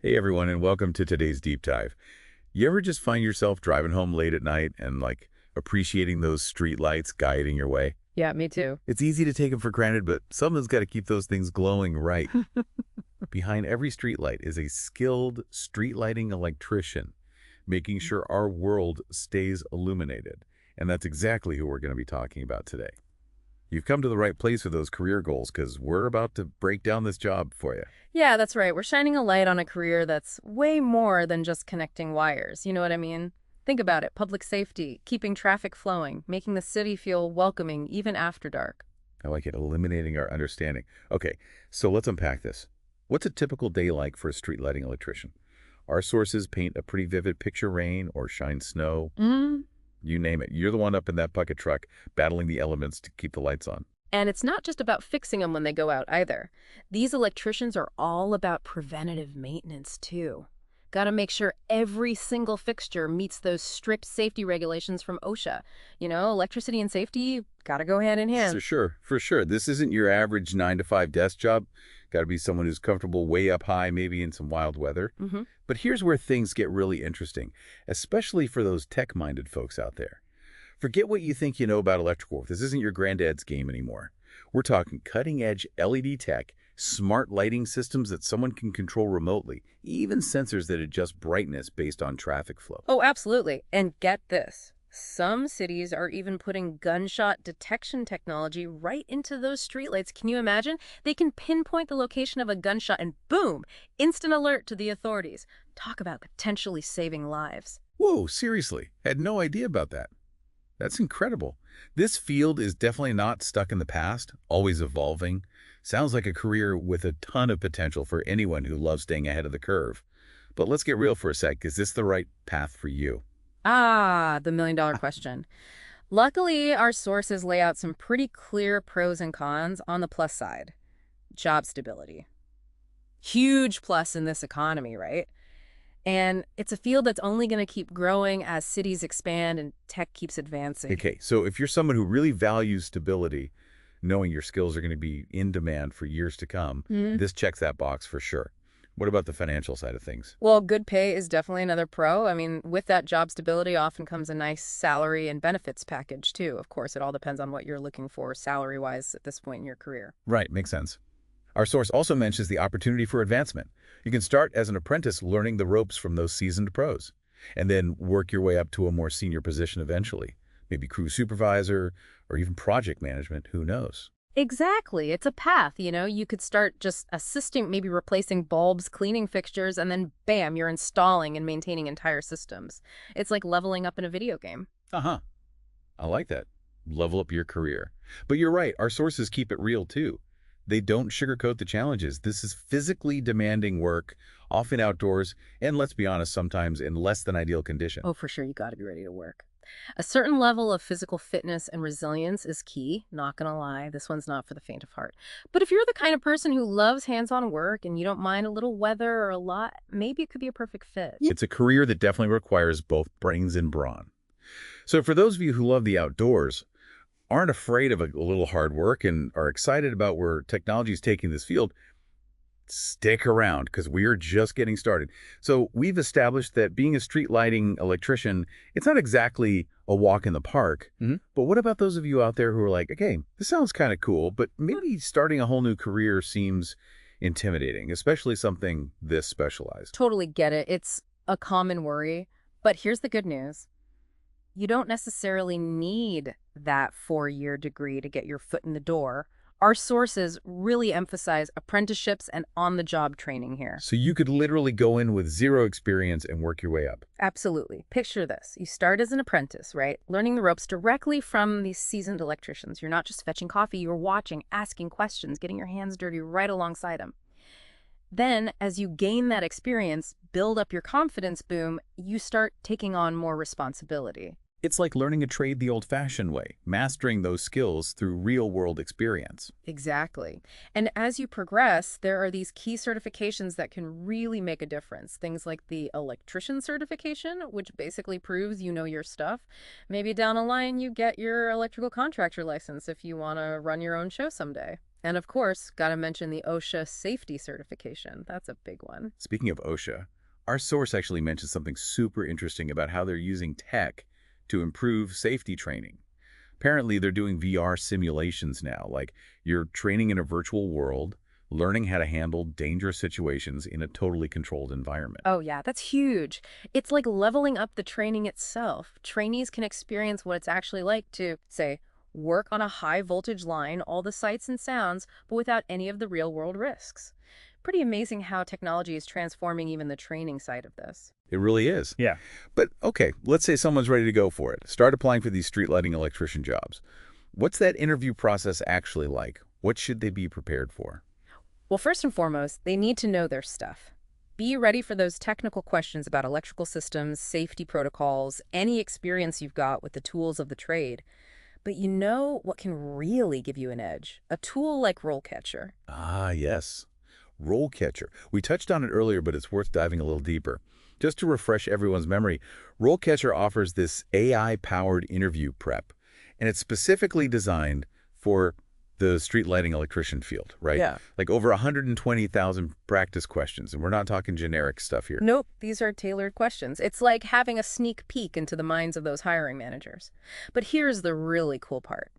Hey everyone, and welcome to today's deep dive. You ever just find yourself driving home late at night and appreciating those street lights guiding your way? Yeah, me too. It's easy to take them for granted, but someone's got to keep those things glowing right. Behind every street light is a skilled street lighting electrician, making sure our world stays illuminated. And that's exactly who we're going to be talking about today. You've come to the right place with those career goals because we're about to break down this job for you. Yeah, that's right. We're shining a light on a career that's way more than just connecting wires. You know what I mean? Think about it. Public safety, keeping traffic flowing, making the city feel welcoming even after dark. I like it, eliminating our understanding. Okay, so let's unpack this. What's a typical day like for a street lighting electrician? Our sources paint a pretty vivid picture: rain or shine snow. Mm. You name it. You're the one up in that bucket truck battling the elements to keep the lights on. And it's not just about fixing them when they go out either. These electricians are all about preventative maintenance too. Got to make sure every single fixture meets those strict safety regulations from OSHA. Electricity and safety got to go hand in hand. For sure. This isn't your average 9 to 5 desk job. Got to be someone who's comfortable way up high, maybe in some wild weather. Mm-hmm. But here's where things get really interesting, especially for those tech-minded folks out there. Forget what you think you know about electrical. This isn't your granddad's game anymore. We're talking cutting-edge LED tech, smart lighting systems that someone can control remotely, even sensors that adjust brightness based on traffic flow. Oh, absolutely. And get this. Some cities are even putting gunshot detection technology right into those streetlights. Can you imagine? They can pinpoint the location of a gunshot and boom, instant alert to the authorities. Talk about potentially saving lives. Whoa, seriously? Had no idea about that. That's incredible. This field is definitely not stuck in the past, always evolving. Sounds like a career with a ton of potential for anyone who loves staying ahead of the curve. But let's get real for a sec. Is this the right path for you? Ah, the million-dollar question. Luckily, our sources lay out some pretty clear pros and cons on the plus side. Job stability. Huge plus in this economy, right? And it's a field that's only going to keep growing as cities expand and tech keeps advancing. Okay, so if you're someone who really values stability, knowing your skills are going to be in demand for years to come, this checks that box for sure. What about the financial side of things? Well, good pay is definitely another pro. I mean, with that job stability often comes a nice salary and benefits package, too. Of course, it all depends on what you're looking for salary-wise at this point in your career. Right, makes sense. Our source also mentions the opportunity for advancement. You can start as an apprentice learning the ropes from those seasoned pros, and then work your way up to a more senior position eventually. Maybe crew supervisor or even project management, who knows? Exactly. It's a path, You could start just assisting, maybe replacing bulbs, cleaning fixtures, and then bam, you're installing and maintaining entire systems. It's like leveling up in a video game. Uh-huh. I like that. Level up your career. But you're right, our sources keep it real too. They don't sugarcoat the challenges. This is physically demanding work, often outdoors, and let's be honest, sometimes in less than ideal condition. Oh, for sure, you got to be ready to work. A certain level of physical fitness and resilience is key. Not gonna lie, this one's not for the faint of heart. But if you're the kind of person who loves hands-on work and you don't mind a little weather or a lot, maybe it could be a perfect fit. It's a career that definitely requires both brains and brawn. So for those of you who love the outdoors, aren't afraid of a little hard work, and are excited about where technology is taking this field, stick around because we are just getting started. So we've established that being a street lighting electrician, it's not exactly a walk in the park. But what about those of you out there who are like, okay, this sounds kind of cool, but maybe starting a whole new career seems intimidating, especially something this specialized? Totally get it. It's a common worry. But here's the good news. You don't necessarily need that 4-year degree to get your foot in the door. Our sources really emphasize apprenticeships and on-the-job training here. So you could literally go in with zero experience and work your way up. Absolutely. Picture this. You start as an apprentice, right? Learning the ropes directly from these seasoned electricians. You're not just fetching coffee, you're watching, asking questions, getting your hands dirty right alongside them. Then, as you gain that experience, build up your confidence, boom, you start taking on more responsibility. It's like learning a trade the old-fashioned way, mastering those skills through real-world experience. Exactly. And as you progress, there are these key certifications that can really make a difference. Things like the electrician certification, which basically proves you know your stuff. Maybe down the line you get your electrical contractor license if you want to run your own show someday. And of course, gotta mention the OSHA safety certification. That's a big one. Speaking of OSHA, our source actually mentions something super interesting about how they're using tech to improve safety training. Apparently, they're doing VR simulations now, like you're training in a virtual world, learning how to handle dangerous situations in a totally controlled environment. Oh yeah, that's huge. It's like leveling up the training itself. Trainees can experience what it's actually like to, say, work on a high voltage line, all the sights and sounds, but without any of the real world risks. Pretty amazing how technology is transforming even the training side of this. It really is. Yeah. But okay, let's say someone's ready to go for it. Start applying for these street lighting electrician jobs. What's that interview process actually like? What should they be prepared for? Well, first and foremost, they need to know their stuff. Be ready for those technical questions about electrical systems, safety protocols, any experience you've got with the tools of the trade. But you know what can really give you an edge? A tool like RoleCatcher. Ah, yes. RoleCatcher. We touched on it earlier, but it's worth diving a little deeper. Just to refresh everyone's memory, RoleCatcher offers this AI-powered interview prep, and it's specifically designed for the street lighting electrician field, right? Yeah. Like over 120,000 practice questions, and we're not talking generic stuff here. Nope, these are tailored questions. It's like having a sneak peek into the minds of those hiring managers. But here's the really cool part.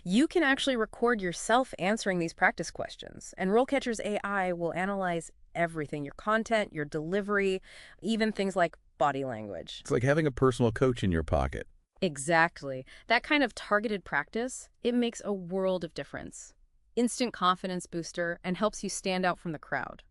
You can actually record yourself answering these practice questions, and RoleCatcher's AI will analyze everything, your content, your delivery, even things like body language. It's like having a personal coach in your pocket. Exactly. That kind of targeted practice, it makes a world of difference. Instant confidence booster and helps you stand out from the crowd.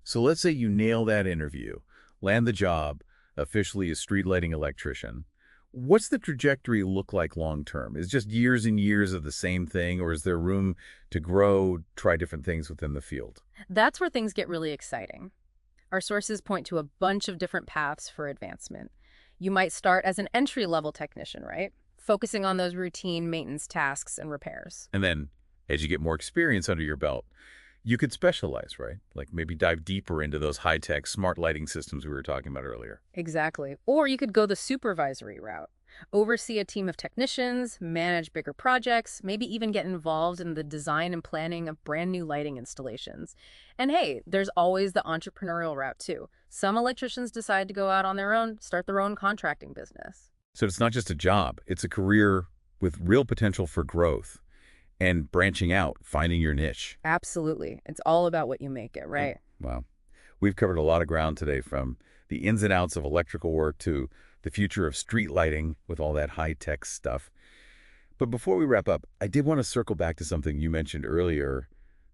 So let's say you nail that interview, land the job, officially a street lighting electrician. What's the trajectory look like long term? Is it just years and years of the same thing, or is there room to grow, try different things within the field? That's where things get really exciting. Our sources point to a bunch of different paths for advancement. You might start as an entry-level technician, right? Focusing on those routine maintenance tasks and repairs. And then, as you get more experience under your belt, you could specialize, right? Like maybe dive deeper into those high-tech smart lighting systems we were talking about earlier. Exactly. Or you could go the supervisory route. Oversee a team of technicians, manage bigger projects, maybe even get involved in the design and planning of brand new lighting installations. And hey, there's always the entrepreneurial route too. Some electricians decide to go out on their own, start their own contracting business. So it's not just a job, it's a career with real potential for growth and branching out, finding your niche. Absolutely. It's all about what you make it, right? Wow. We've covered a lot of ground today, from the ins and outs of electrical work to the future of street lighting with all that high-tech stuff. But before we wrap up, I did want to circle back to something you mentioned earlier,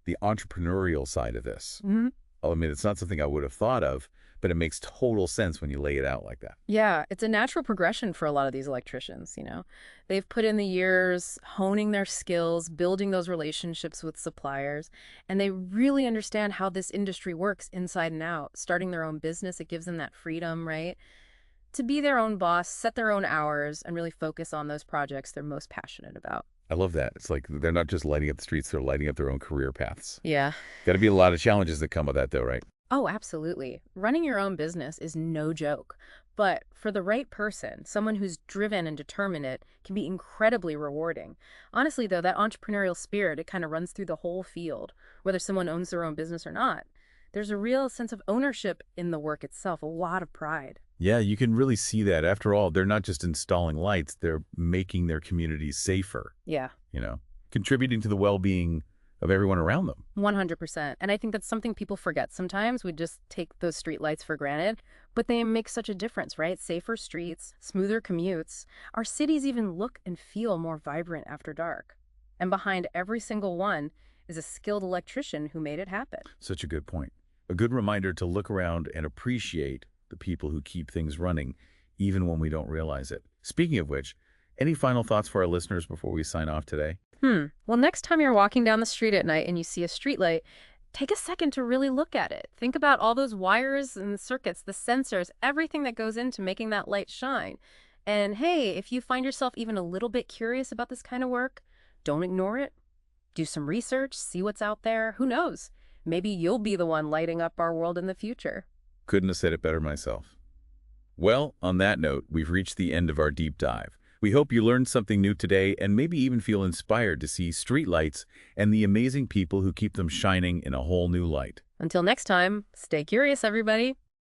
the entrepreneurial side of this. Mm-hmm. I mean, it's not something I would have thought of, but it makes total sense when you lay it out like that. Yeah, it's a natural progression for a lot of these electricians, you know. They've put in the years honing their skills, building those relationships with suppliers, and they really understand how this industry works inside and out. Starting their own business, it gives them that freedom, right? To be their own boss, set their own hours, and really focus on those projects they're most passionate about. I love that. It's like they're not just lighting up the streets, they're lighting up their own career paths. Yeah. Got to be a lot of challenges that come with that, though, right? Oh, absolutely. Running your own business is no joke. But for the right person, someone who's driven and determined, it can be incredibly rewarding. Honestly, though, that entrepreneurial spirit, it kind of runs through the whole field, whether someone owns their own business or not. There's a real sense of ownership in the work itself, a lot of pride. Yeah, you can really see that. After all, they're not just installing lights, they're making their communities safer, Yeah. contributing to the well-being of everyone around them. 100%. And I think that's something people forget sometimes. We just take those street lights for granted, but they make such a difference, right? Safer streets, smoother commutes. Our cities even look and feel more vibrant after dark. And behind every single one is a skilled electrician who made it happen. Such a good point. A good reminder to look around and appreciate the people who keep things running, even when we don't realize it. Speaking of which, any final thoughts for our listeners before we sign off today? Well, next time you're walking down the street at night and you see a streetlight, take a second to really look at it. Think about all those wires and circuits, the sensors, everything that goes into making that light shine. And hey, if you find yourself even a little bit curious about this kind of work, don't ignore it. Do some research, see what's out there. Who knows? Maybe you'll be the one lighting up our world in the future. Couldn't have said it better myself. Well, on that note, we've reached the end of our deep dive. We hope you learned something new today and maybe even feel inspired to see streetlights and the amazing people who keep them shining in a whole new light. Until next time, stay curious, everybody.